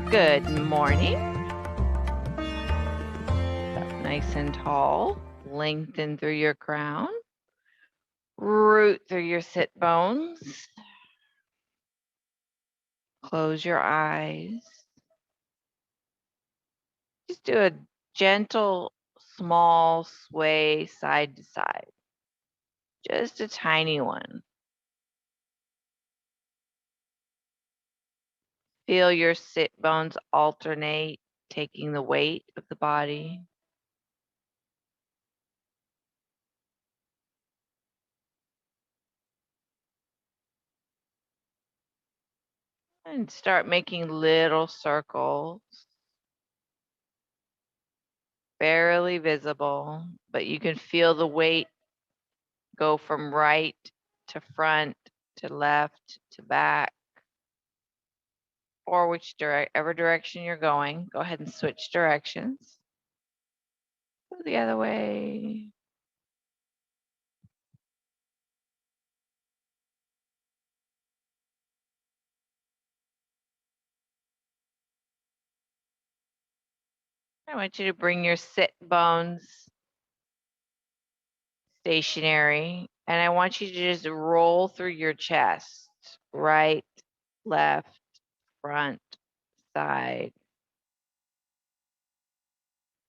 Good morning. Up nice and tall. Lengthen through your crown. Root through your sit bones. Close your eyes. Just do a gentle, small sway side to side. Just a tiny one. Feel your sit bones alternate, taking the weight of the body. And start making little circles. Barely visible, but you can feel the weight go from right to front to left to back, or whichever direction you're going. Go ahead and switch directions. Go the other way. I want you to bring your sit bones stationary, and I want you to just roll through your chest. Right, left, front, side.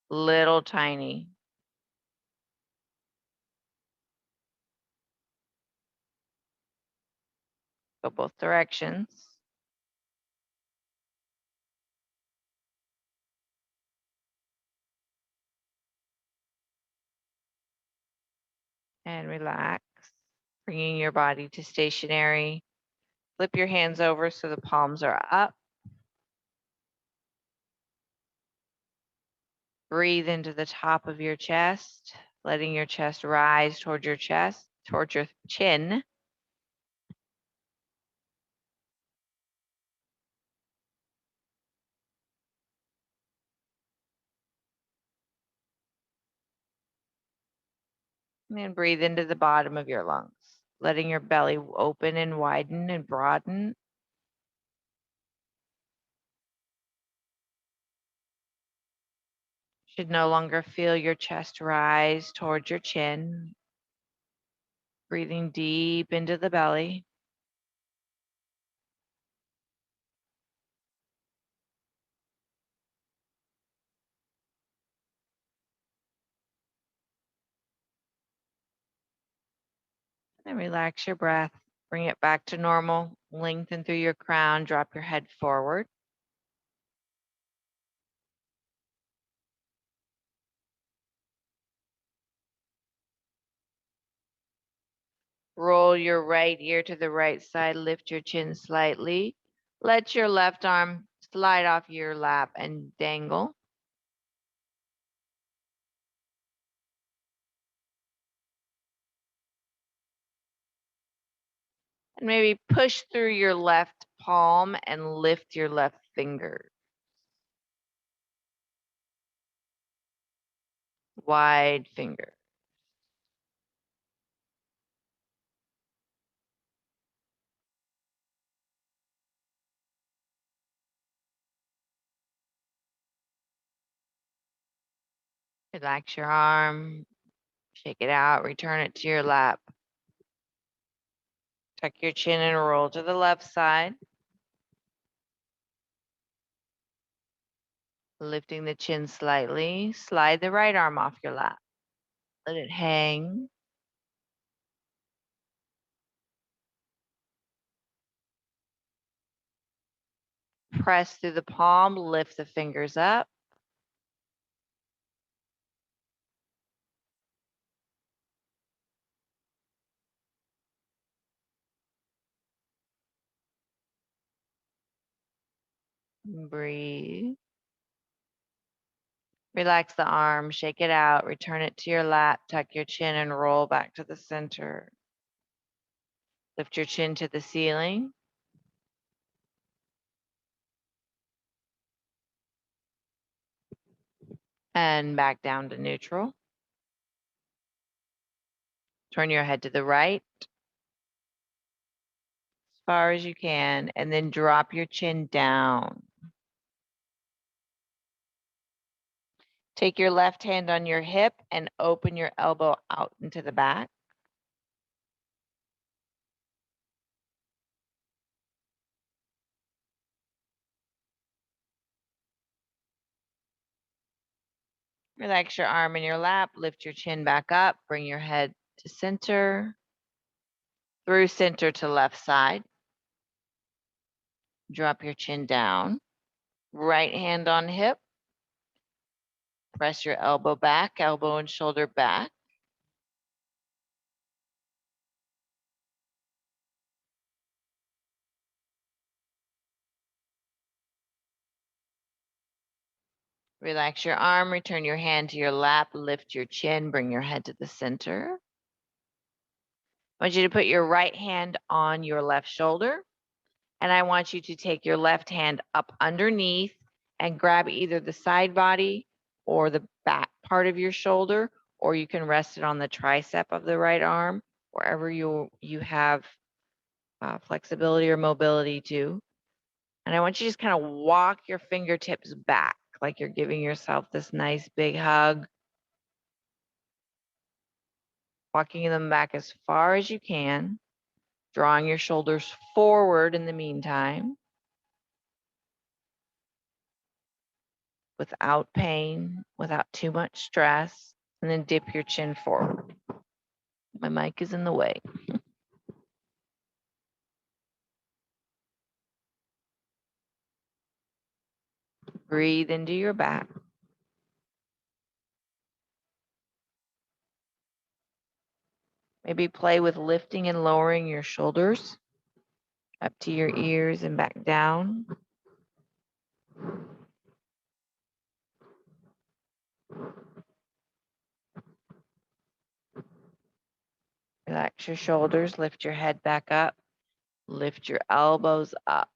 Little tiny. Go both directions. And relax, bringing your body to stationary. Flip your hands over so the palms are up. Breathe into the top of your chest, letting your chest rise towards your chin. And then breathe into the bottom of your lungs, letting your belly open and widen and broaden. Should no longer feel your chest rise towards your chin. Breathing deep into the belly. And relax your breath. Bring it back to normal. Lengthen through your crown. Drop your head forward. Roll your right ear to the right side. Lift your chin slightly. Let your left arm slide off your lap and dangle. And maybe push through your left palm and lift your left finger. Wide finger. Relax your arm. Shake it out. Return it to your lap. Tuck your chin and roll to the left side. Lifting the chin slightly. Slide the right arm off your lap. Let it hang. Press through the palm. Lift the fingers up. Breathe. Relax the arm, shake it out, return it to your lap, tuck your chin and roll back to the center. Lift your chin to the ceiling. And back down to neutral. Turn your head to the right as far as you can, and then drop your chin down. Take your left hand on your hip and open your elbow out into the back. Relax your arm in your lap, lift your chin back up, bring your head to center, through center to left side. Drop your chin down. Right hand on hip. Press your elbow back, elbow and shoulder back. Relax your arm, return your hand to your lap, lift your chin, bring your head to the center. I want you to put your right hand on your left shoulder, and I want you to take your left hand up underneath and grab either the side body or the back part of your shoulder, or you can rest it on the tricep of the right arm, wherever you have flexibility or mobility to. And I want you to just kind of walk your fingertips back like you're giving yourself this nice big hug. Walking them back as far as you can, drawing your shoulders forward in the meantime, without pain, without too much stress, and then dip your chin forward. My mic is in the way. Breathe into your back. Maybe play with lifting and lowering your shoulders up to your ears and back down. Relax your shoulders, lift your head back up, lift your elbows up.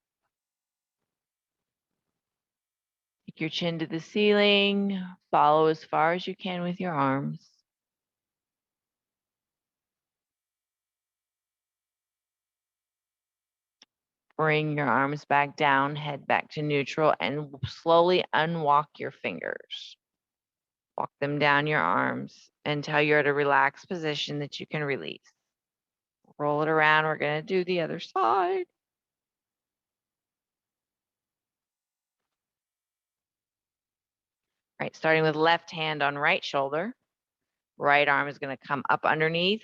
Take your chin to the ceiling, follow as far as you can with your arms. Bring your arms back down, head back to neutral, and slowly unwalk your fingers. Walk them down your arms until you're at a relaxed position that you can release. Roll it around. We're going to do the other side. All right, starting with left hand on right shoulder. Right arm is going to come up underneath.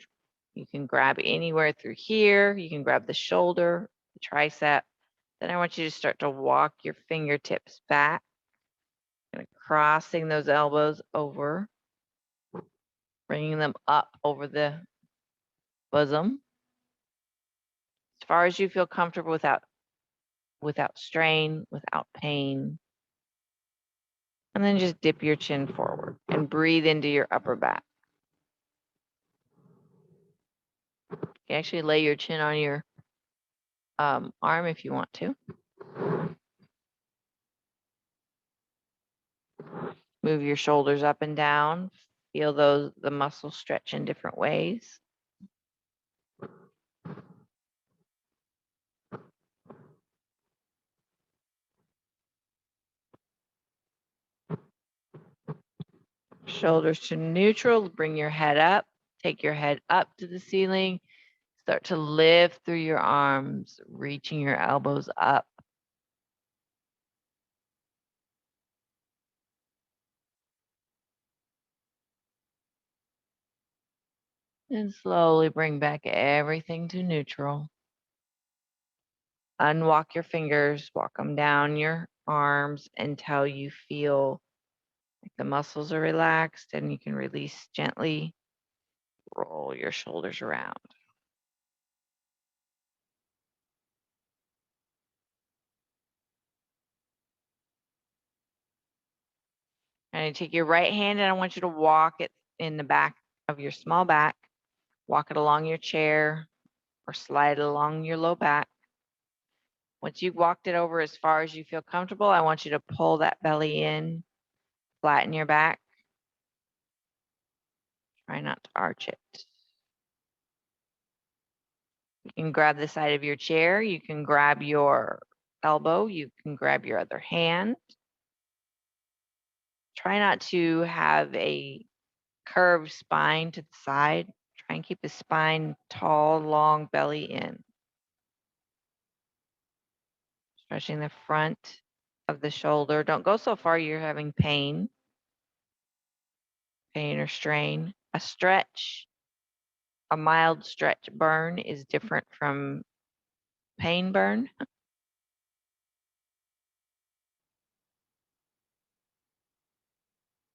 You can grab anywhere through here. You can grab the shoulder, the tricep. Then I want you to start to walk your fingertips back. Kind of crossing those elbows over, bringing them up over the bosom. As far as you feel comfortable without strain, without pain. And then just dip your chin forward and breathe into your upper back. You can actually lay your chin on your arm if you want to. Move your shoulders up and down. Feel the muscles stretch in different ways. Shoulders to neutral. Bring your head up. Take your head up to the ceiling. Start to lift through your arms, reaching your elbows up. And slowly bring back everything to neutral. Unwalk your fingers, walk them down your arms until you feel like the muscles are relaxed and you can release gently. Roll your shoulders around. And take your right hand and I want you to walk it in the back of your small back. Walk it along your chair or slide it along your low back. Once you've walked it over as far as you feel comfortable, I want you to pull that belly in, flatten your back. Try not to arch it. You can grab the side of your chair. You can grab your elbow. You can grab your other hand. Try not to have a curved spine to the side. Try and keep the spine tall, long, belly in. Stretching the front of the shoulder. Don't go so far you're having pain or strain. A stretch, a mild stretch burn is different from pain burn.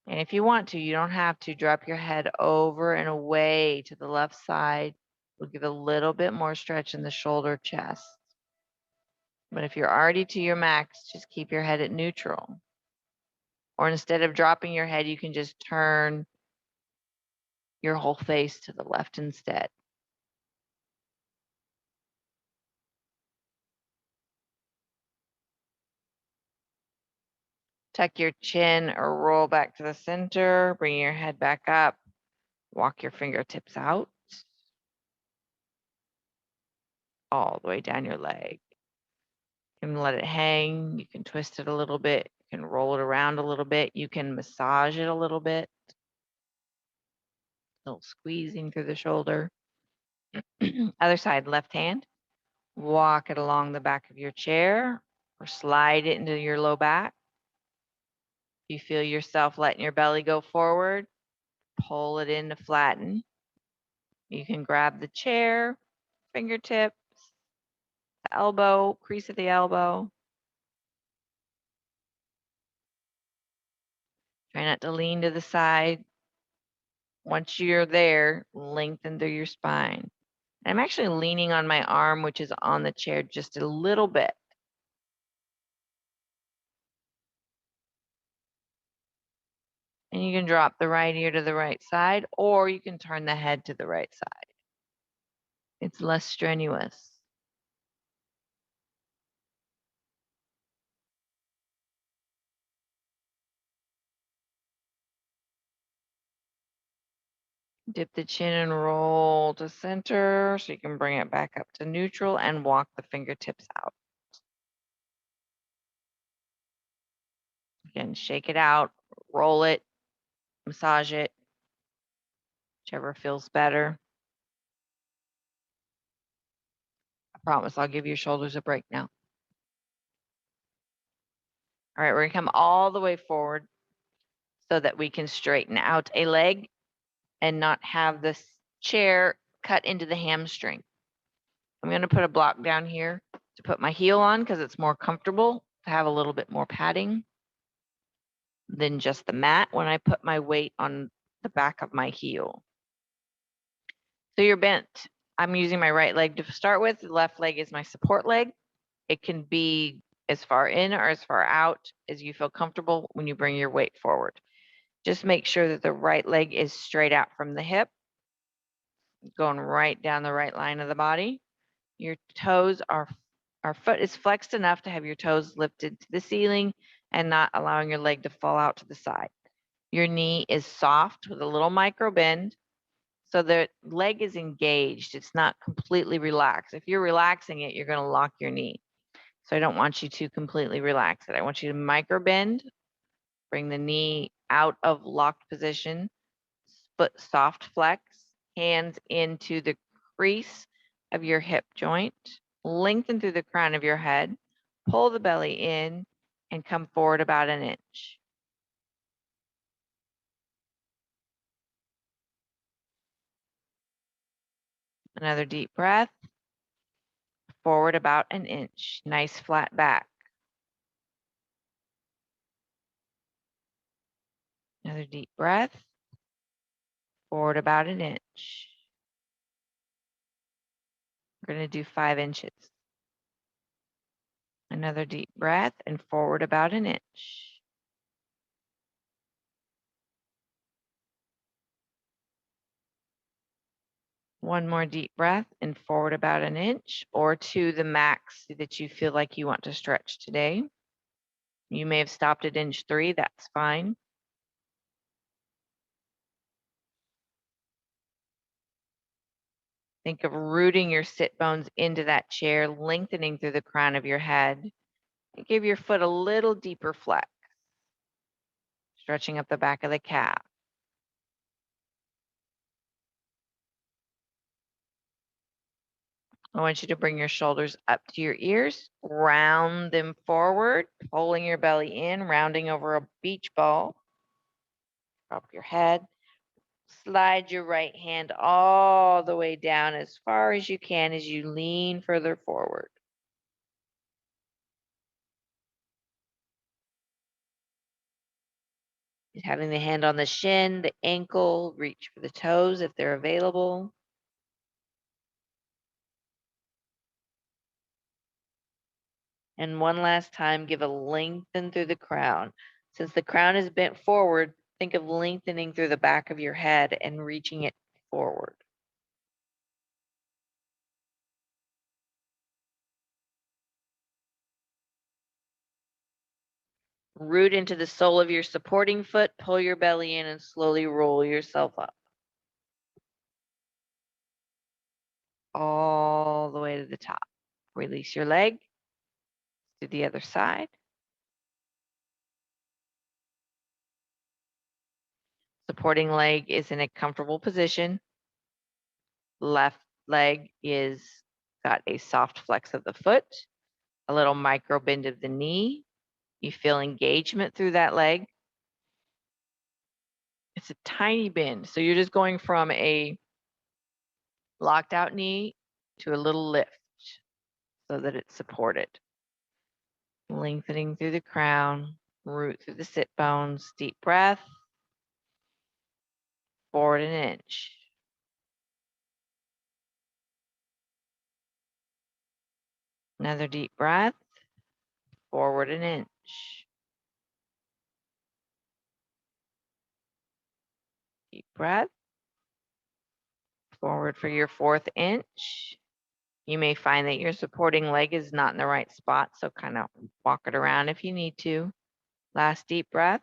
And if you want to, you don't have to drop your head over and away to the left side. We'll give a little bit more stretch in the shoulder, chest. But if you're already to your max, just keep your head at neutral. Or instead of dropping your head, you can just turn your whole face to the left instead. Tuck your chin or roll back to the center, bring your head back up, walk your fingertips out all the way down your leg. You can let it hang, you can twist it a little bit, you can roll it around a little bit, you can massage it a little bit. A little squeezing through the shoulder. Other side, left hand. Walk it along the back of your chair or slide it into your low back. You feel yourself letting your belly go forward, pull it in to flatten. You can grab the chair, fingertips, the elbow, crease of the elbow. Try not to lean to the side. Once you're there, lengthen through your spine. I'm actually leaning on my arm, which is on the chair just a little bit. And you can drop the right ear to the right side, or you can turn the head to the right side. It's less strenuous. Dip the chin and roll to center so you can bring it back up to neutral and walk the fingertips out. Again, shake it out, roll it, massage it, whichever feels better. I promise I'll give your shoulders a break now. All right, we're gonna come all the way forward so that we can straighten out a leg and not have this chair cut into the hamstring. I'm gonna put a block down here to put my heel on because it's more comfortable to have a little bit more padding than just the mat when I put my weight on the back of my heel. So you're bent. I'm using my right leg to start with. The left leg is my support leg. It can be as far in or as far out as you feel comfortable when you bring your weight forward. Just make sure that the right leg is straight out from the hip, going right down the right line of the body. Your toes are, our foot is flexed enough to have your toes lifted to the ceiling and not allowing your leg to fall out to the side. Your knee is soft with a little micro bend. So the leg is engaged. It's not completely relaxed. If you're relaxing it, you're going to lock your knee. So I don't want you to completely relax it. I want you to micro bend, bring the knee out of locked position, foot soft flex, hands into the crease of your hip joint, lengthen through the crown of your head, pull the belly in, and come forward about an inch. Another deep breath. Forward about an inch. Nice flat back. Another deep breath. Forward about an inch. We're going to do 5 inches. Another deep breath and forward about an inch. One more deep breath and forward about an inch or to the max that you feel like you want to stretch today. You may have stopped at inch 3, that's fine. Think of rooting your sit bones into that chair, lengthening through the crown of your head. And give your foot a little deeper flex. stretching up the back of the calf. I want you to bring your shoulders up to your ears, round them forward, pulling your belly in, rounding over a beach ball. Drop your head. Slide your right hand all the way down as far as you can as you lean further forward. Having the hand on the shin, the ankle, reach for the toes if they're available. And one last time, give a lengthen through the crown. Since the crown is bent forward, think of lengthening through the back of your head and reaching it forward. Root into the sole of your supporting foot, pull your belly in and slowly roll yourself up. All the way to the top. Release your leg to the other side. Supporting leg is in a comfortable position. Left leg is got a soft flex of the foot, a little micro bend of the knee. You feel engagement through that leg. It's a tiny bend. So you're just going from a locked out knee to a little lift so that it's supported. Lengthening through the crown, root through the sit bones, deep breath, forward an inch. Another deep breath, forward an inch. Deep breath, forward for your fourth inch. You may find that your supporting leg is not in the right spot, so kind of walk it around if you need to. Last deep breath,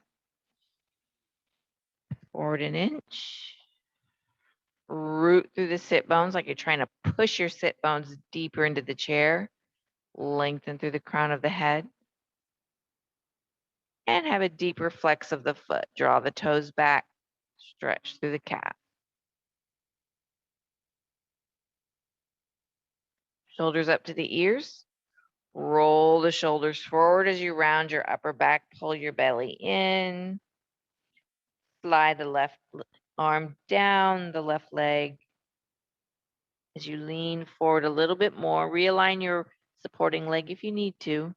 forward an inch. Root through the sit bones like you're trying to push your sit bones deeper into the chair. Lengthen through the crown of the head. And have a deeper flex of the foot. Draw the toes back, stretch through the calf. Shoulders up to the ears. Roll the shoulders forward as you round your upper back. Pull your belly in. Slide the left arm down the left leg. As you lean forward a little bit more, realign your supporting leg if you need to.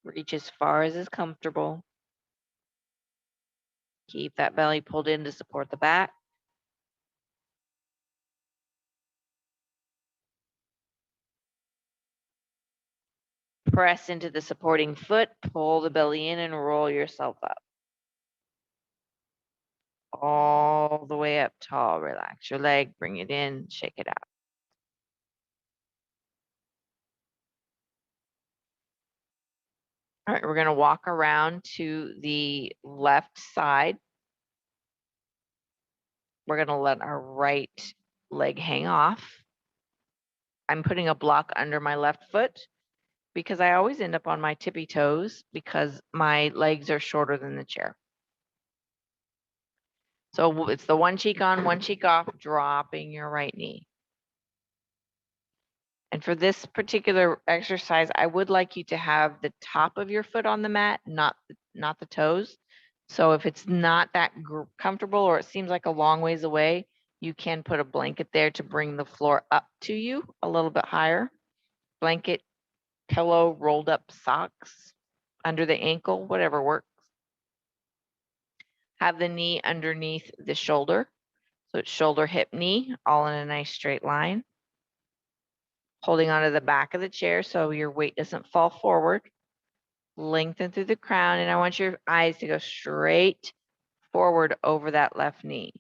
Reach as far as is comfortable. Keep that belly pulled in to support the back. Press into the supporting foot, pull the belly in and roll yourself up. All the way up tall. Relax your leg, bring it in, shake it out. All right, we're going to walk around to the left side. We're going to let our right leg hang off. I'm putting a block under my left foot because I always end up on my tippy toes because my legs are shorter than the chair. So it's the one cheek on, one cheek off, dropping your right knee. And for this particular exercise, I would like you to have the top of your foot on the mat, not the toes. So if it's not that comfortable or it seems like a long ways away, you can put a blanket there to bring the floor up to you a little bit higher. Blanket, pillow, rolled up socks under the ankle, whatever works. Have the knee underneath the shoulder. So it's shoulder, hip, knee, all in a nice straight line. Holding onto the back of the chair so your weight doesn't fall forward. Lengthen through the crown, and I want your eyes to go straight forward over that left knee.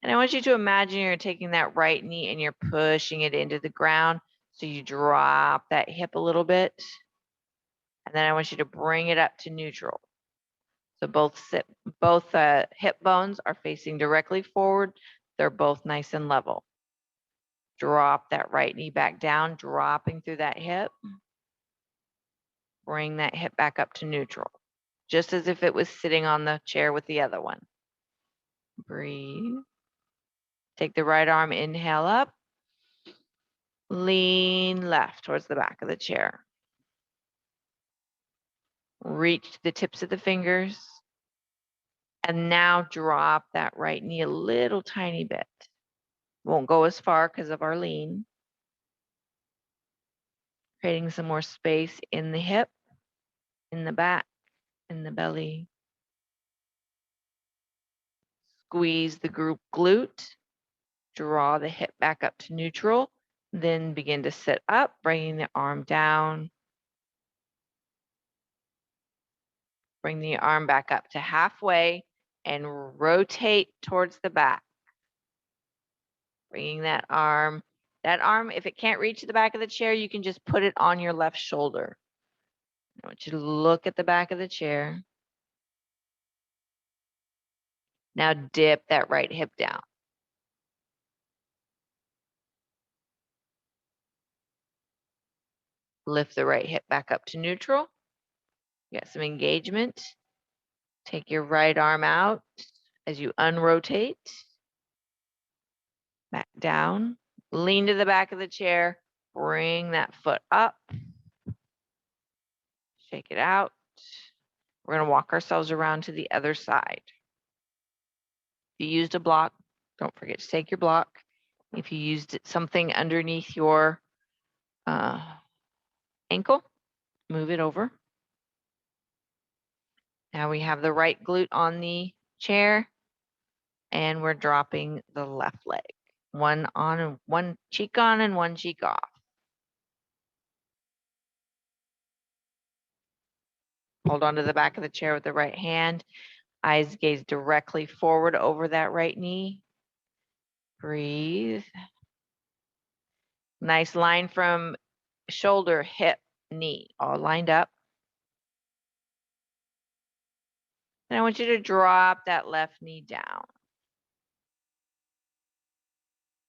And I want you to imagine you're taking that right knee and you're pushing it into the ground. So you drop that hip a little bit. And then I want you to bring it up to neutral. So both hip bones are facing directly forward. They're both nice and level. Drop that right knee back down, dropping through that hip. Bring that hip back up to neutral, just as if it was sitting on the chair with the other one. Breathe. Take the right arm, inhale up. Lean left towards the back of the chair. Reach the tips of the fingers. And now drop that right knee a little tiny bit. Won't go as far because of our lean. Creating some more space in the hip, in the back, in the belly. Squeeze the glute. Draw the hip back up to neutral. Then begin to sit up, bringing the arm down. Bring the arm back up to halfway and rotate towards the back. Bringing that arm, if it can't reach the back of the chair, you can just put it on your left shoulder. I want you to look at the back of the chair. Now dip that right hip down. Lift the right hip back up to neutral. Get some engagement. Take your right arm out as you unrotate. Back down. Lean to the back of the chair. Bring that foot up. Shake it out. We're going to walk ourselves around to the other side. If you used a block, don't forget to take your block. If you used something underneath your ankle, move it over. Now we have the right glute on the chair, and we're dropping the left leg. One on and one cheek on and one cheek off. Hold on to the back of the chair with the right hand. Eyes gaze directly forward over that right knee. Breathe. Nice line from shoulder, hip, knee, all lined up. And I want you to drop that left knee down.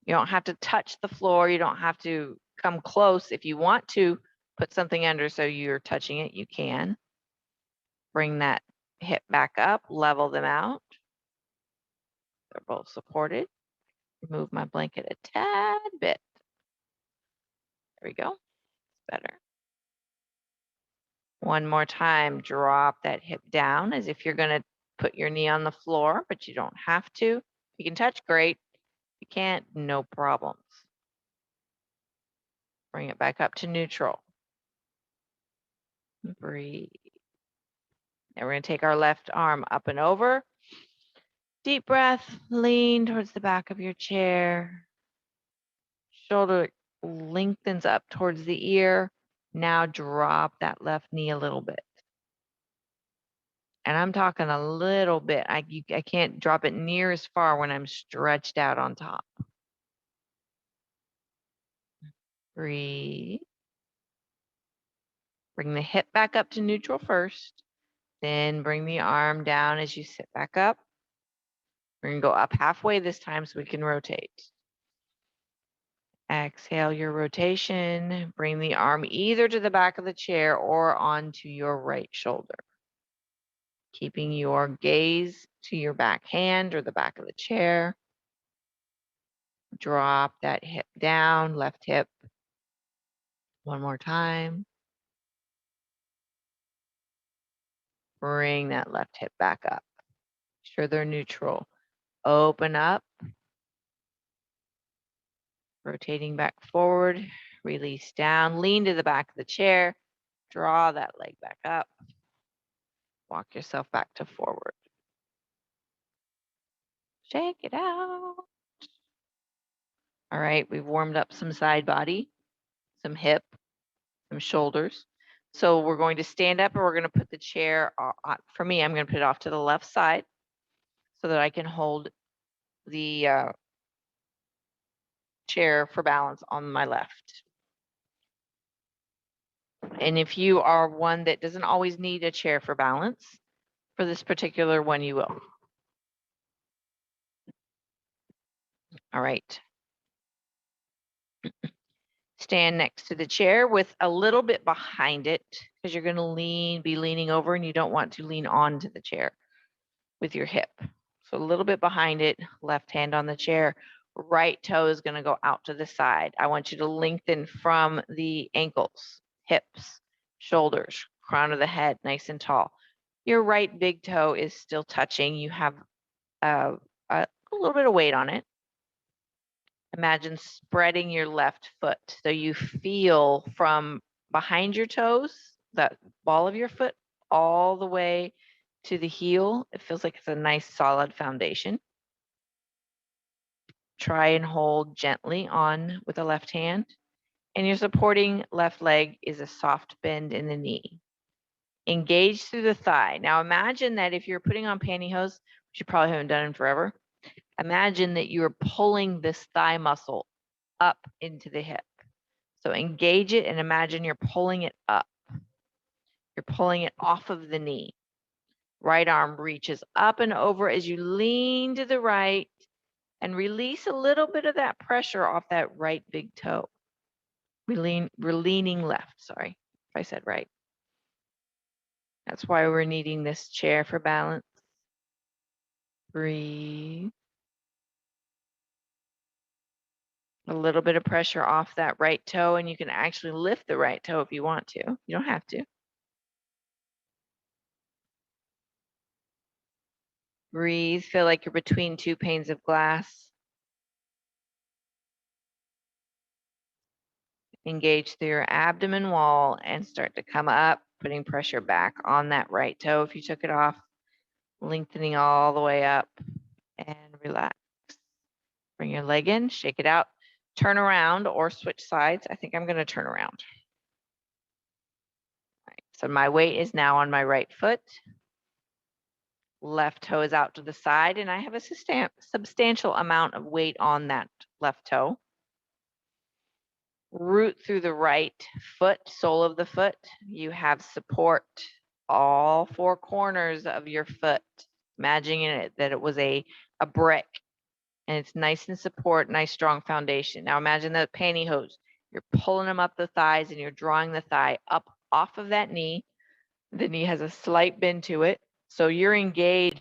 You don't have to touch the floor. You don't have to come close. If you want to put something under so you're touching it, you can. Bring that hip back up, level them out. They're both supported. Move my blanket a tad bit. There we go. Better. One more time, drop that hip down as if you're going to put your knee on the floor, but you don't have to. You can touch, great. You can't, no problems. Bring it back up to neutral. Breathe. Now we're going to take our left arm up and over. Deep breath, lean towards the back of your chair. Shoulder lengthens up towards the ear. Now drop that left knee a little bit. And I'm talking a little bit. I can't drop it near as far when I'm stretched out on top. Breathe. Bring the hip back up to neutral first. Then bring the arm down as you sit back up. We're going to go up halfway this time so we can rotate. Exhale your rotation. Bring the arm either to the back of the chair or onto your right shoulder. Keeping your gaze to your back hand or the back of the chair. Drop that hip down, left hip. One more time. Bring that left hip back up. Make sure they're neutral. Open up. Rotating back forward. Release down. Lean to the back of the chair. Draw that leg back up. Walk yourself back to forward. Shake it out. All right, we've warmed up some side body, some hip, some shoulders. So we're going to stand up and we're going to put the chair, for me, I'm going to put it off to the left side so that I can hold the chair for balance on my left. And if you are one that doesn't always need a chair for balance, for this particular one, you will. All right. stand next to the chair with a little bit behind it because you're going to be leaning over and you don't want to lean onto the chair with your hip. So a little bit behind it, left hand on the chair, right toe is going to go out to the side. I want you to lengthen from the ankles, hips, shoulders, crown of the head, nice and tall. Your right big toe is still touching. You have a little bit of weight on it. Imagine spreading your left foot. So you feel from behind your toes, that ball of your foot, all the way to the heel. It feels like it's a nice solid foundation. Try and hold gently on with the left hand. And your supporting left leg is a soft bend in the knee. Engage through the thigh. Now imagine that if you're putting on pantyhose, which you probably haven't done in forever, imagine that you're pulling this thigh muscle up into the hip. So engage it and imagine you're pulling it up. You're pulling it off of the knee. Right arm reaches up and over as you lean to the right and release a little bit of that pressure off that right big toe. We're leaning left, sorry if I said right. That's why we're needing this chair for balance. Breathe. A little bit of pressure off that right toe, and you can actually lift the right toe if you want to. You don't have to. Breathe. Feel like you're between two panes of glass. Engage through your abdomen wall and start to come up, putting pressure back on that right toe if you took it off, lengthening all the way up and relax. Bring your leg in, shake it out, turn around or switch sides. I think I'm going to turn around. All right, so my weight is now on my right foot. Left toe is out to the side, and I have a substantial amount of weight on that left toe. Root through the right foot, sole of the foot. You have support all four corners of your foot. Imagining it that it was a brick, and it's nice and support, nice strong foundation. Now imagine the pantyhose. You're pulling them up the thighs and you're drawing the thigh up off of that knee. The knee has a slight bend to it. So you're engaged.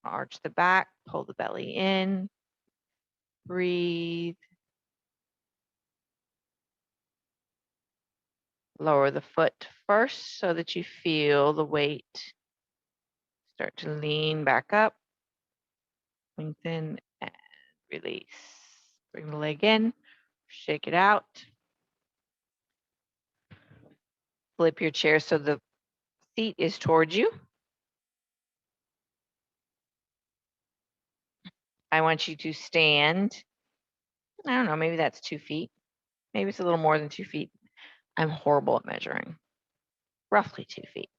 Arch the back, pull the belly in, breathe. Lower the foot first so that you feel the weight. Start to lean back up, lengthen and release. Bring the leg in, shake it out. Flip your chair so the seat is towards you. I want you to stand. I don't know, maybe that's 2 feet. Maybe it's a little more than 2 feet. I'm horrible at measuring. Roughly 2 feet,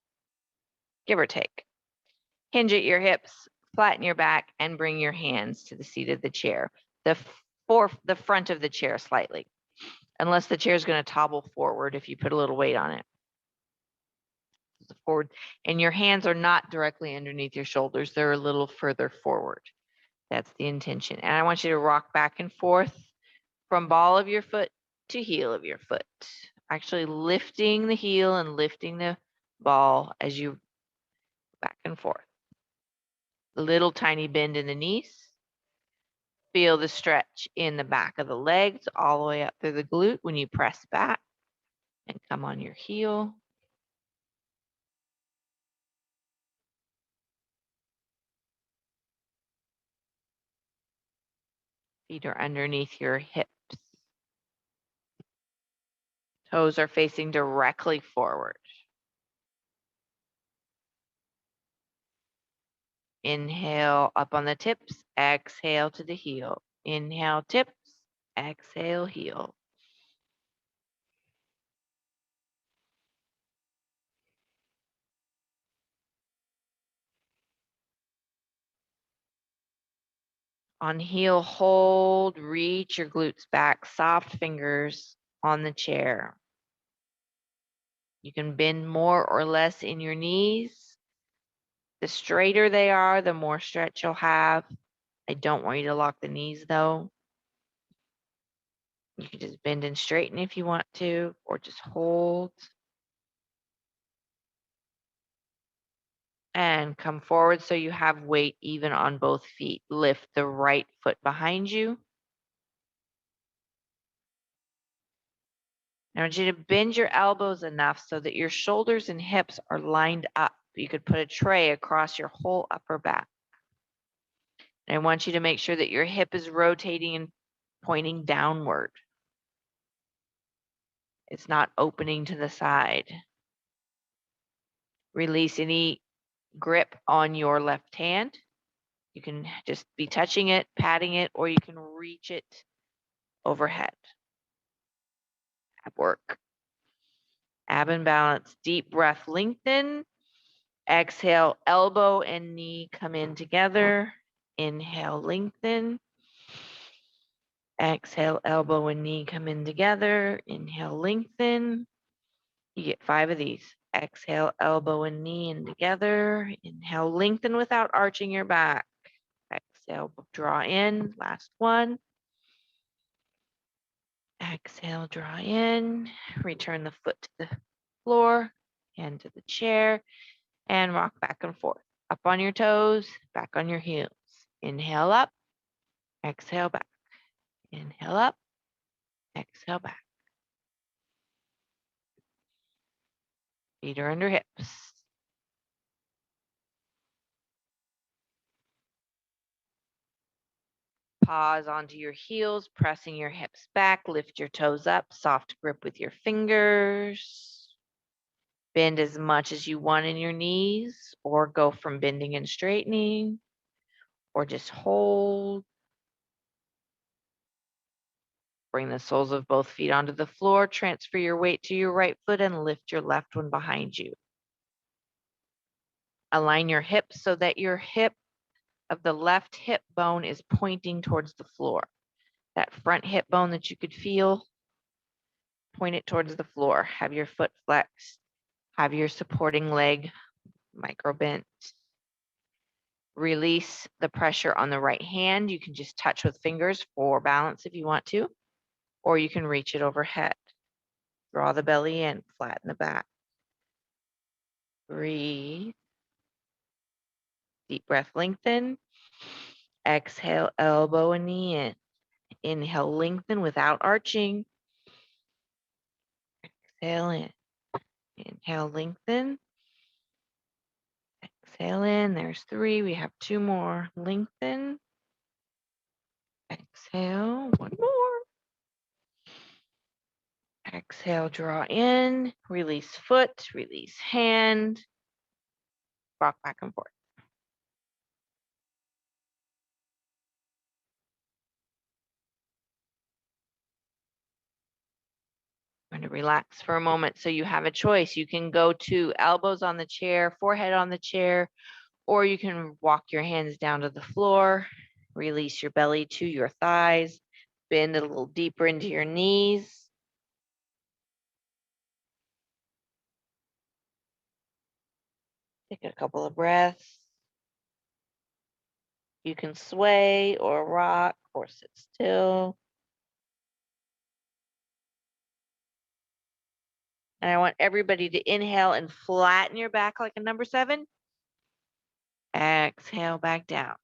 give or take. Hinge at your hips, flatten your back, and bring your hands to the seat of the chair. The front of the chair slightly, unless the chair is going to topple forward if you put a little weight on it. Forward, and your hands are not directly underneath your shoulders. They're a little further forward. That's the intention. And I want you to rock back and forth from ball of your foot to heel of your foot. Actually lifting the heel and lifting the ball as you back and forth. A little tiny bend in the knees. Feel the stretch in the back of the legs all the way up through the glute when you press back and come on your heel. Feet are underneath your hips. Toes are facing directly forward. Inhale up on the tips, exhale to the heel. Inhale tips, exhale heel. On heel hold, reach your glutes back, soft fingers on the chair. You can bend more or less in your knees. The straighter they are, the more stretch you'll have. I don't want you to lock the knees though. You can just bend and straighten if you want to, or just hold. And come forward so you have weight even on both feet. Lift the right foot behind you. I want you to bend your elbows enough so that your shoulders and hips are lined up. You could put a tray across your whole upper back. And I want you to make sure that your hip is rotating and pointing downward. It's not opening to the side. Release any grip on your left hand. You can just be touching it, patting it, or you can reach it overhead. At work. Ab and balance, deep breath, lengthen. Exhale, elbow and knee come in together. Inhale, lengthen. Exhale, elbow and knee come in together. Inhale, lengthen. You get 5 of these. Exhale, elbow and knee in together. Inhale, lengthen without arching your back. Exhale, draw in. Last one. Exhale, draw in. Return the foot to the floor, hand to the chair, and rock back and forth. Up on your toes, back on your heels. Inhale up, exhale back. Inhale up, exhale back. Feet are under hips. Pause onto your heels, pressing your hips back. Lift your toes up, soft grip with your fingers. Bend as much as you want in your knees, or go from bending and straightening, or just hold. Bring the soles of both feet onto the floor. Transfer your weight to your right foot and lift your left one behind you. Align your hips so that your hip of the left hip bone is pointing towards the floor. That front hip bone that you could feel, point it towards the floor. Have your foot flexed. Have your supporting leg micro bent. Release the pressure on the right hand. You can just touch with fingers for balance if you want to, or you can reach it overhead. Draw the belly in, flatten the back. Breathe. Deep breath, lengthen. Exhale, elbow and knee in. Inhale, lengthen without arching. Exhale in. Inhale, lengthen. Exhale in. There's 3. We have 2 more. Lengthen. Exhale. 1 more. Exhale, draw in. Release foot. Release hand. Rock back and forth. I'm going to relax for a moment so you have a choice. You can go to elbows on the chair, forehead on the chair, or you can walk your hands down to the floor. Release your belly to your thighs. Bend a little deeper into your knees. Take a couple of breaths. You can sway or rock or sit still. And I want everybody to inhale and flatten your back like a number 7. Exhale back down.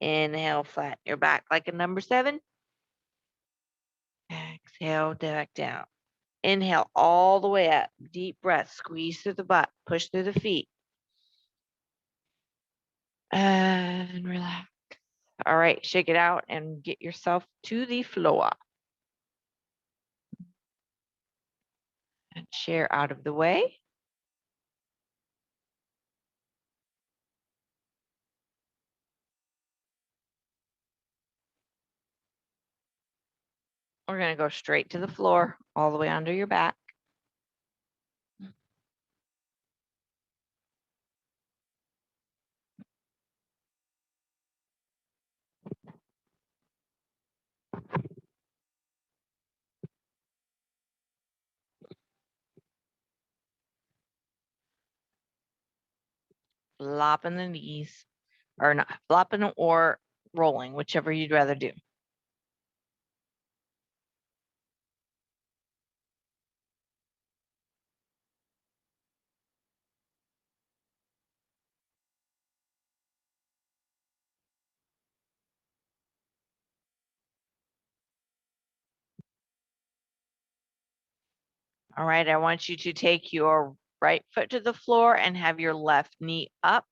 Inhale, flatten your back like a number 7. Exhale back down. Inhale all the way up. Deep breath. Squeeze through the butt. Push through the feet. And relax. All right, shake it out and get yourself to the floor. And chair out of the way. We're going to go straight to the floor, all the way under your back. flopping the knees, or not flopping or rolling, whichever you'd rather do. All right, I want you to take your right foot to the floor and have your left knee up.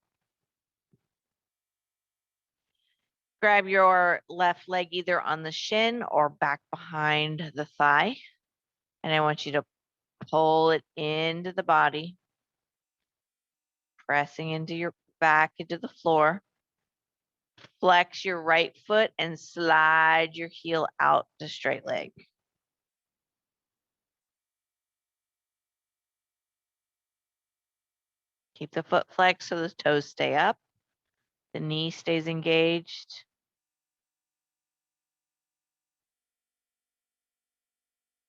Grab your left leg either on the shin or back behind the thigh. And I want you to pull it into the body, pressing into your back into the floor. Flex your right foot and slide your heel out to straight leg. Keep the foot flexed so the toes stay up. The knee stays engaged.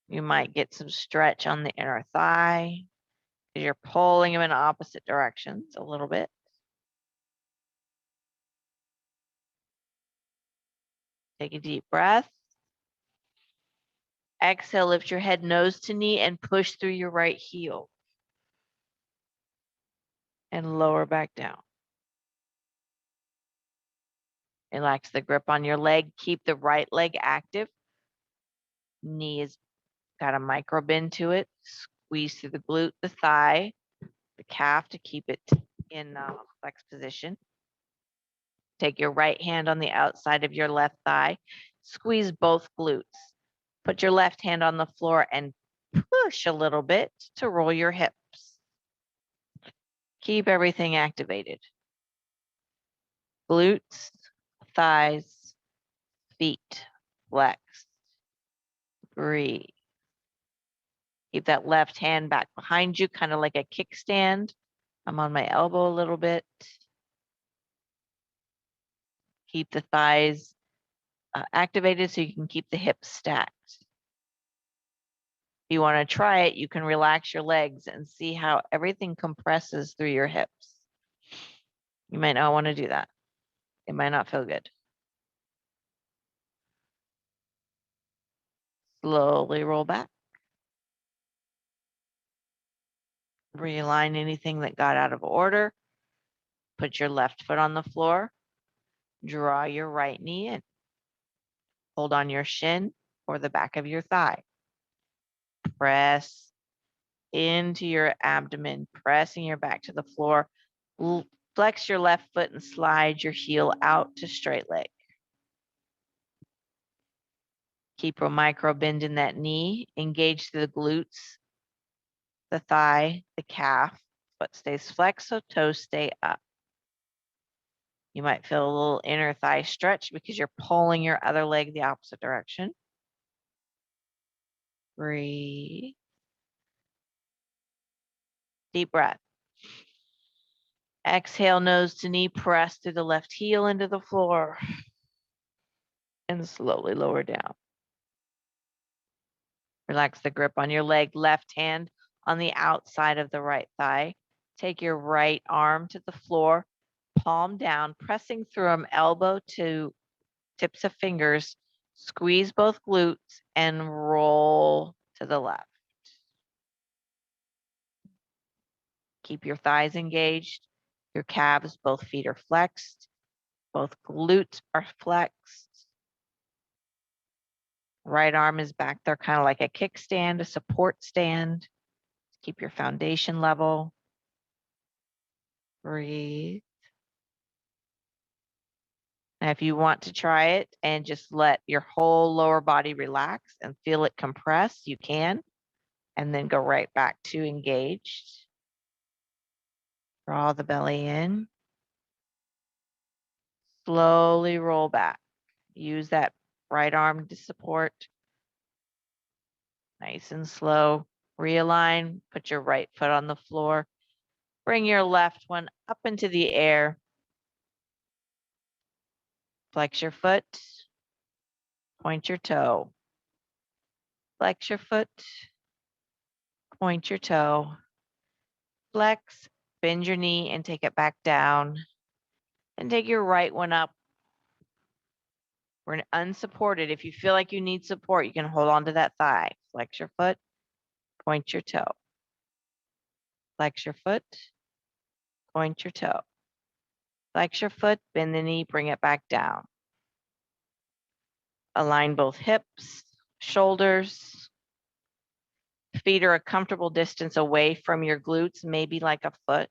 You might get some stretch on the inner thigh because you're pulling them in opposite directions a little bit. Take a deep breath. Exhale, lift your head nose to knee and push through your right heel. And lower back down. Relax the grip on your leg. Keep the right leg active. Knee has got a micro bend to it. Squeeze through the glute, the thigh, the calf to keep it in flex position. Take your right hand on the outside of your left thigh. Squeeze both glutes. Put your left hand on the floor and push a little bit to roll your hips. Keep everything activated. Glutes, thighs, feet, flex. Breathe. Keep that left hand back behind you, kind of like a kickstand. I'm on my elbow a little bit. Keep the thighs activated so you can keep the hips stacked. If you want to try it, you can relax your legs and see how everything compresses through your hips. You might not want to do that. It might not feel good. Slowly roll back. Realign anything that got out of order. Put your left foot on the floor. Draw your right knee in. Hold on your shin or the back of your thigh. Press into your abdomen, pressing your back to the floor. Flex your left foot and slide your heel out to straight leg. Keep a micro bend in that knee. Engage the glutes, the thigh, the calf. Foot stays flexed so toes stay up. You might feel a little inner thigh stretch because you're pulling your other leg the opposite direction. Breathe. Deep breath. Exhale, nose to knee, press through the left heel into the floor and slowly lower down. Relax the grip on your leg, left hand on the outside of the right thigh. Take your right arm to the floor, palm down, pressing through them, elbow to tips of fingers. Squeeze both glutes and roll to the left. Keep your thighs engaged, your calves, both feet are flexed, both glutes are flexed. Right arm is back there, kind of like a kickstand, a support stand. Keep your foundation level. Breathe. Now, if you want to try it and just let your whole lower body relax and feel it compress, you can, and then go right back to engaged. Draw the belly in. Slowly roll back. Use that right arm to support. Nice and slow. Realign. Put your right foot on the floor. Bring your left one up into the air. Flex your foot. Point your toe. Flex your foot. Point your toe. Flex, bend your knee and take it back down. And take your right one up. We're unsupported. If you feel like you need support, you can hold on to that thigh. Flex your foot, point your toe. Flex your foot, point your toe. Flex your foot, bend the knee, bring it back down. Align both hips, shoulders. Feet are a comfortable distance away from your glutes, maybe like a foot.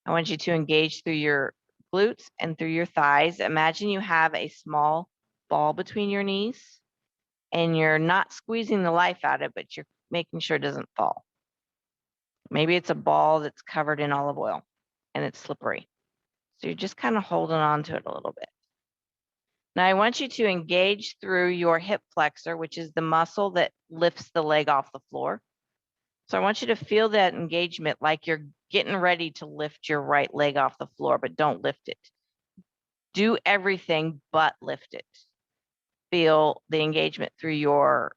I want you to engage through your glutes and through your thighs. Imagine you have a small ball between your knees and you're not squeezing the life out of it, but you're making sure it doesn't fall. Maybe it's a ball that's covered in olive oil and it's slippery. So you're just kind of holding on to it a little bit. Now I want you to engage through your hip flexor, which is the muscle that lifts the leg off the floor. So I want you to feel that engagement like you're getting ready to lift your right leg off the floor, but don't lift it. Do everything but lift it. Feel the engagement through your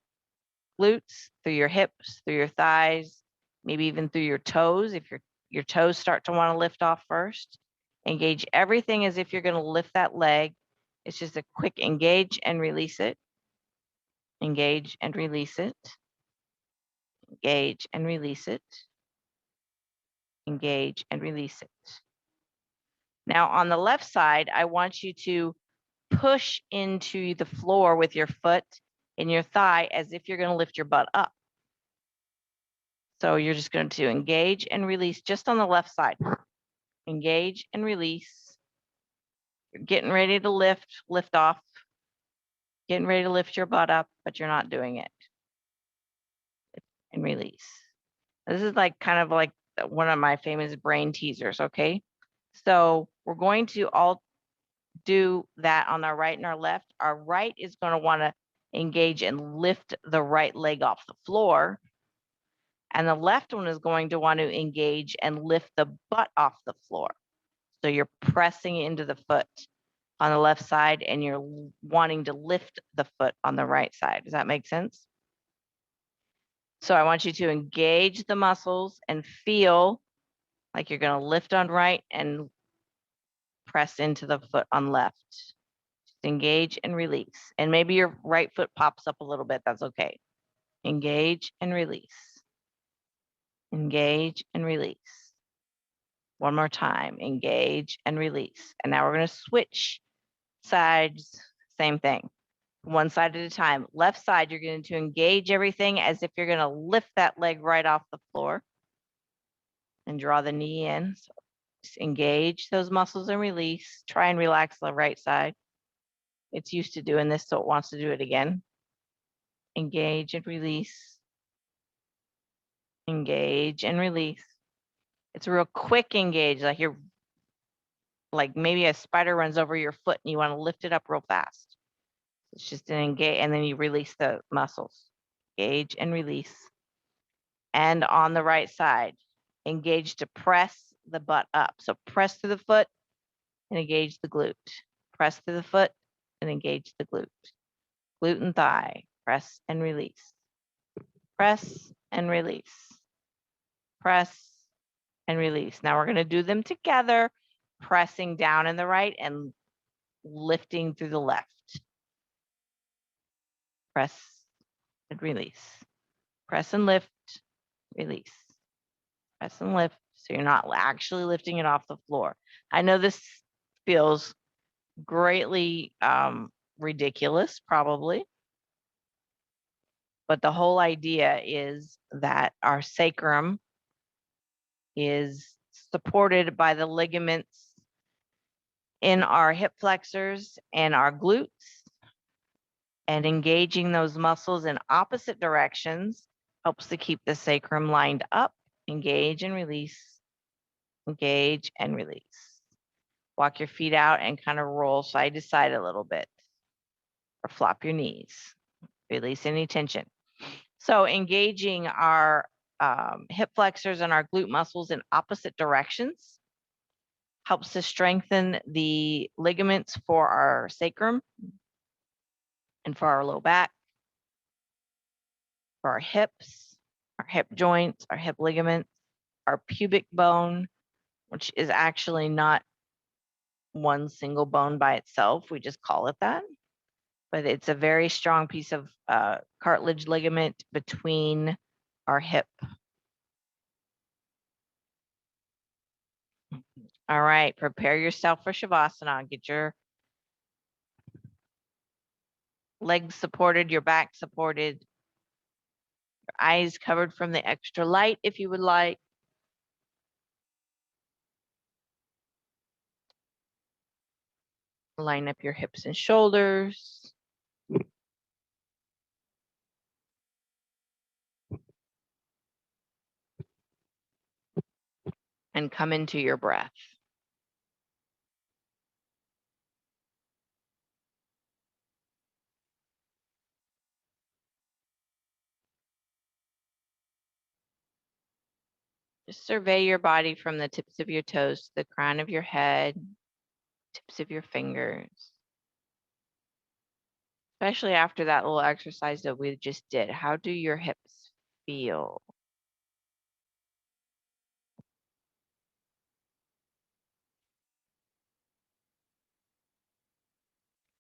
glutes, through your hips, through your thighs, maybe even through your toes. If your toes start to want to lift off first, engage everything as if you're going to lift that leg. It's just a quick engage and release it. Engage and release it. Engage and release it. Engage and release it. Now on the left side, I want you to push into the floor with your foot and your thigh as if you're going to lift your butt up. So you're just going to engage and release just on the left side. Engage and release. You're getting ready to lift off. Getting ready to lift your butt up, but you're not doing it. And release. This is like kind of like one of my famous brain teasers, okay? So we're going to all do that on our right and our left. Our right is going to want to engage and lift the right leg off the floor. And the left one is going to want to engage and lift the butt off the floor. So you're pressing into the foot on the left side and you're wanting to lift the foot on the right side. Does that make sense? So I want you to engage the muscles and feel like you're going to lift on right and press into the foot on left. Just engage and release. And maybe your right foot pops up a little bit. That's okay. Engage and release. Engage and release. One more time. Engage and release. And now we're going to switch sides. Same thing. One side at a time. Left side, you're going to engage everything as if you're going to lift that leg right off the floor and draw the knee in. So just engage those muscles and release. Try and relax the right side. It's used to doing this, so it wants to do it again. Engage and release. Engage and release. It's a real quick engage, like you're like maybe a spider runs over your foot and you want to lift it up real fast. It's just an engage, and then you release the muscles. Engage and release. And on the right side, engage to press the butt up. So press through the foot and engage the glute. Press through the foot and engage the glute. Glute and thigh. Press and release. Press and release. Press and release. Now we're going to do them together, pressing down in the right and lifting through the left. Press and release. Press and lift, release. Press and lift. So you're not actually lifting it off the floor. I know this feels greatly ridiculous, probably. But the whole idea is that our sacrum is supported by the ligaments in our hip flexors and our glutes, and engaging those muscles in opposite directions helps to keep the sacrum lined up. Engage and release. Engage and release. Walk your feet out and kind of roll side to side a little bit, or flop your knees. Release any tension. So engaging our hip flexors and our glute muscles in opposite directions helps to strengthen the ligaments for our sacrum and for our low back, for our hips, our hip joints, our hip ligaments. our pubic bone, which is actually not one single bone by itself. We just call it that. But it's a very strong piece of cartilage ligament between our hip. All right, prepare yourself for Shavasana. Get your legs supported, your back supported, your eyes covered from the extra light if you would like. Line up your hips and shoulders. And come into your breath. Just survey your body from the tips of your toes to the crown of your head, tips of your fingers. Especially after that little exercise that we just did. How do your hips feel?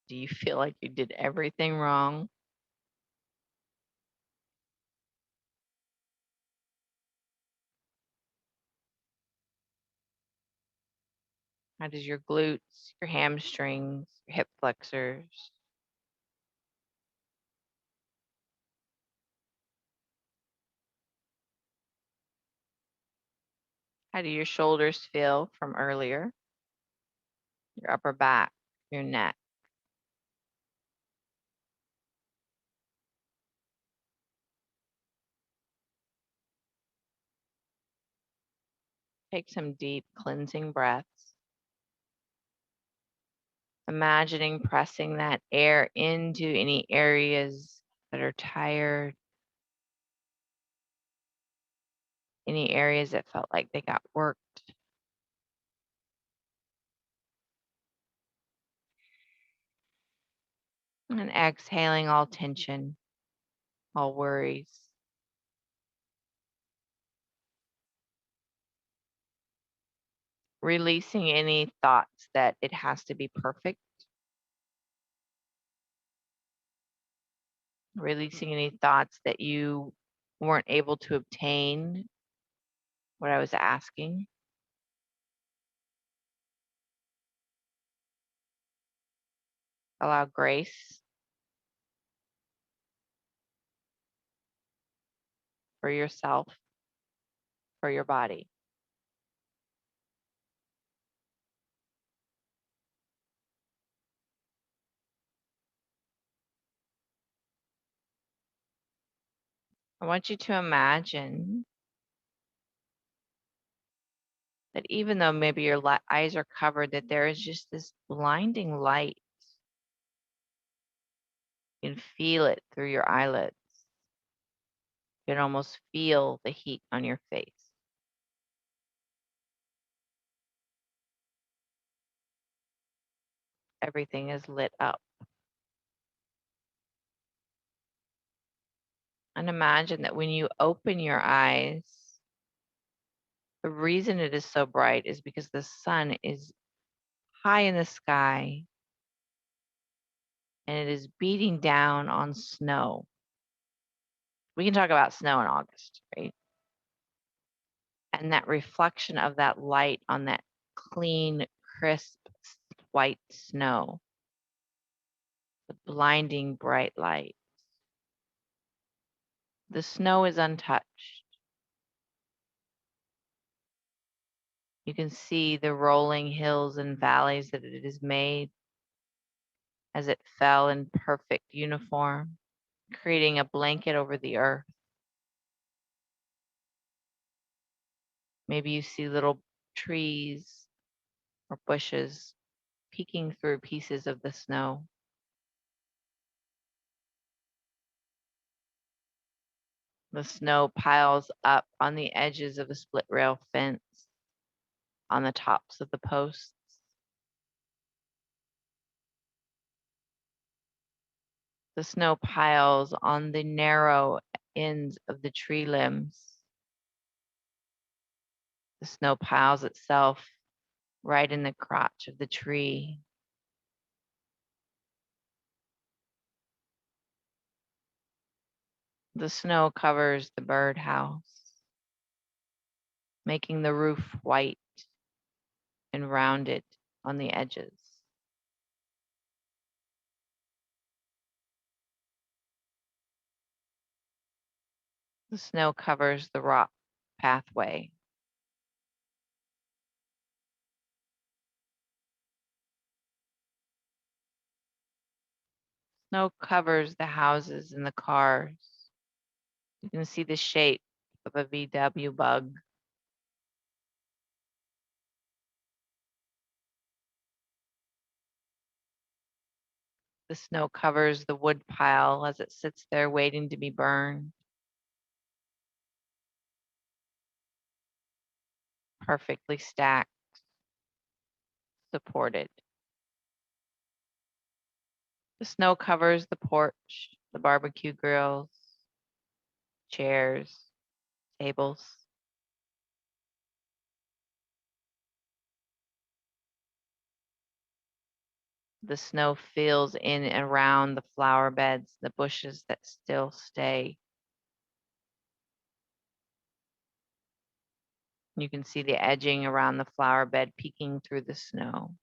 Do you feel like you did everything wrong? How does your glutes, your hamstrings, your hip flexors? How do your shoulders feel from earlier? Your upper back, your neck. Take some deep cleansing breaths. Imagining pressing that air into any areas that are tired, any areas that felt like they got worked. And exhaling all tension, all worries. Releasing any thoughts that it has to be perfect. Releasing any thoughts that you weren't able to obtain what I was asking. Allow grace for yourself, for your body. I want you to imagine that even though maybe your eyes are covered, that there is just this blinding light. You can feel it through your eyelids. You can almost feel the heat on your face. Everything is lit up. And imagine that when you open your eyes, the reason it is so bright is because the sun is high in the sky and it is beating down on snow. We can talk about snow in August, right? And that reflection of that light on that clean, crisp, white snow, the blinding bright light. The snow is untouched. You can see the rolling hills and valleys that it has made as it fell in perfect uniform, creating a blanket over the earth. Maybe you see little trees or bushes peeking through pieces of the snow. The snow piles up on the edges of a split rail fence, on the tops of the posts. The snow piles on the narrow ends of the tree limbs. The snow piles itself right in the crotch of the tree. The snow covers the birdhouse, making the roof white and rounded on the edges. The snow covers the rock pathway. Snow covers the houses and the cars. You can see the shape of a VW bug. The snow covers the wood pile as it sits there waiting to be burned. Perfectly stacked, supported. The snow covers the porch, the barbecue grills, chairs, tables. The snow fills in and around the flower beds, the bushes that still stay. You can see the edging around the flower bed peeking through the snow.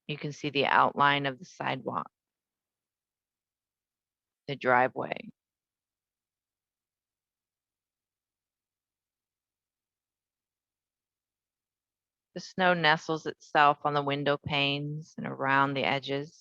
You can see the outline of the sidewalk, the driveway. The snow nestles itself on the window panes and around the edges.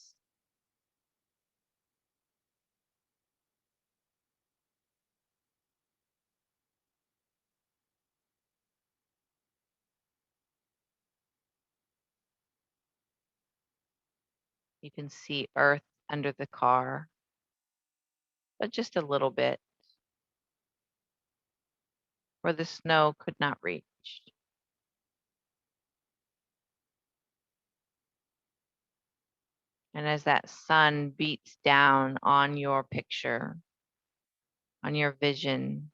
You can see earth under the car, but just a little bit where the snow could not reach. And as that sun beats down on your picture, on your vision,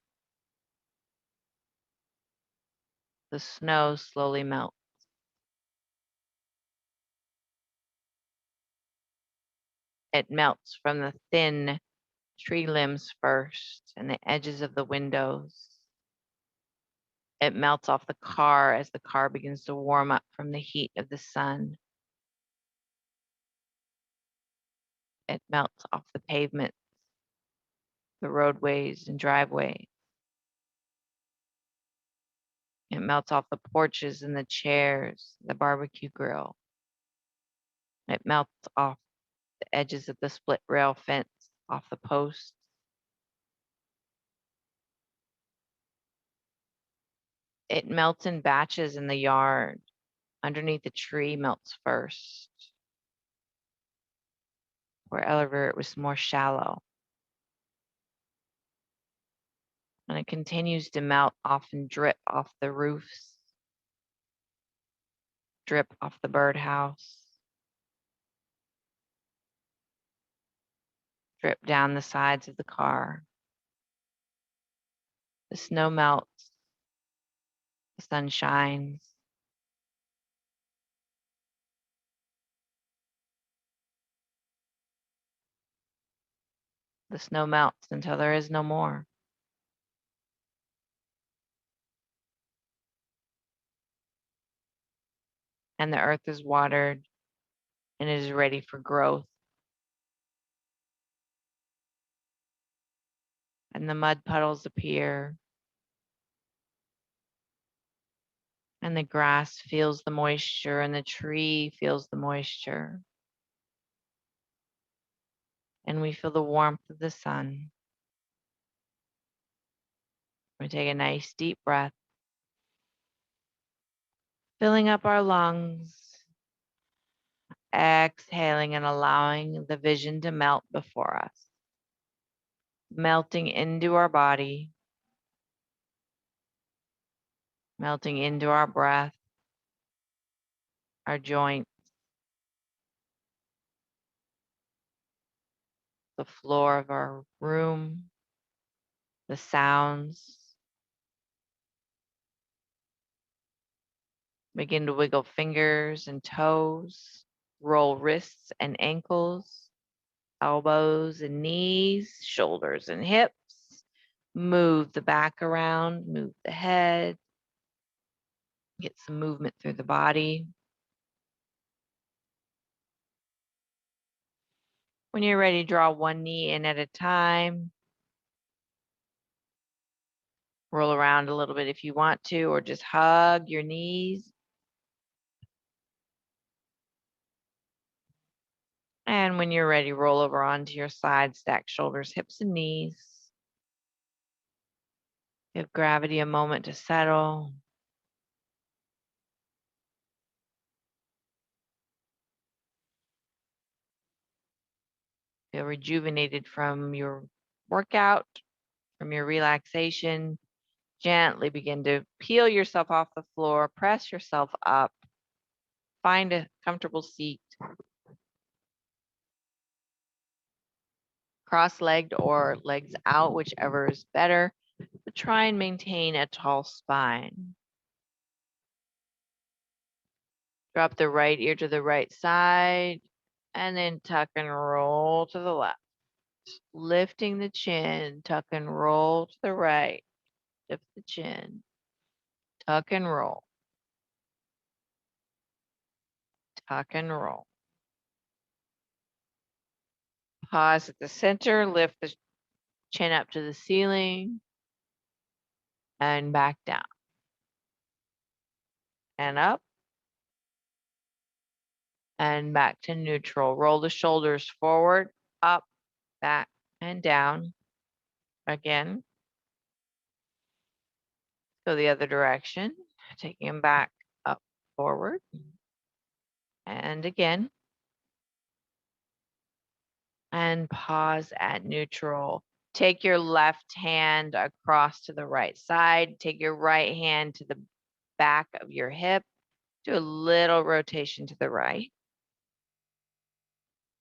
the snow slowly melts. It melts from the thin tree limbs first and the edges of the windows. It melts off the car as the car begins to warm up from the heat of the sun. It melts off the pavement, the roadways and driveways. It melts off the porches and the chairs, the barbecue grill. It melts off the edges of the split rail fence, off the posts. It melts in batches in the yard. Underneath the tree melts first. Wherever it was more shallow. And it continues to melt off and drip off the roofs, drip off the birdhouse, drip down the sides of the car. The snow melts, the sun shines. The snow melts until there is no more. And the earth is watered and it is ready for growth. And the mud puddles appear. And the grass feels the moisture and the tree feels the moisture. And we feel the warmth of the sun. We take a nice deep breath, filling up our lungs, exhaling and allowing the vision to melt before us, melting into our body, melting into our breath, our joints, the floor of our room, the sounds. Begin to wiggle fingers and toes, roll wrists and ankles, elbows and knees, shoulders and hips. Move the back around, move the head, get some movement through the body. When you're ready, draw one knee in at a time. Roll around a little bit if you want to, or just hug your knees. And when you're ready, roll over onto your side, stack shoulders, hips, and knees. Give gravity a moment to settle. Feel rejuvenated from your workout, from your relaxation. Gently begin to peel yourself off the floor, press yourself up, find a comfortable seat, cross-legged or legs out, whichever is better, but try and maintain a tall spine. Drop the right ear to the right side, and then tuck and roll to the left. Lifting the chin, tuck and roll to the right. Lift the chin, tuck and roll, tuck and roll. Pause at the center, lift the chin up to the ceiling, and back down. And up, and back to neutral. Roll the shoulders forward, up, back, and down. Again. Go the other direction, taking them back, up, forward. And again. And pause at neutral. Take your left hand across to the right side. Take your right hand to the back of your hip. Do a little rotation to the right.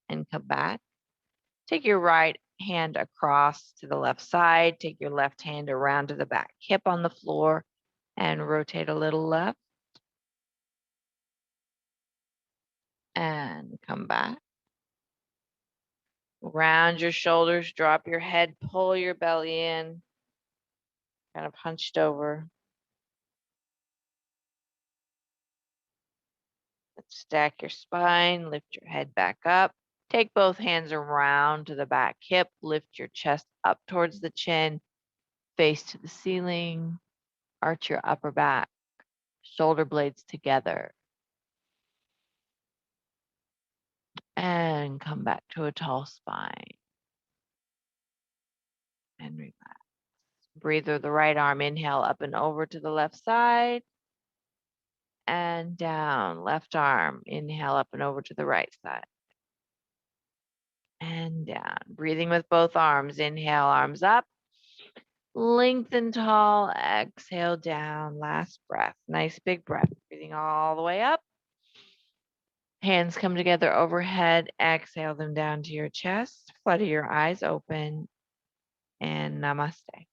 And come back. Take your right hand across to the left side. Take your left hand around to the back hip on the floor and rotate a little left. And come back. Round your shoulders, drop your head, pull your belly in, kind of hunched over. Stack your spine, lift your head back up. Take both hands around to the back hip, lift your chest up towards the chin, face to the ceiling, arch your upper back, shoulder blades together. And come back to a tall spine. And relax. Breathe with the right arm, inhale up and over to the left side. And down, left arm, inhale up and over to the right side. And down, breathing with both arms, inhale, arms up. Lengthen tall, exhale down, last breath. Nice big breath, breathing all the way up. Hands come together overhead, exhale them down to your chest. Flutter your eyes open, and namaste.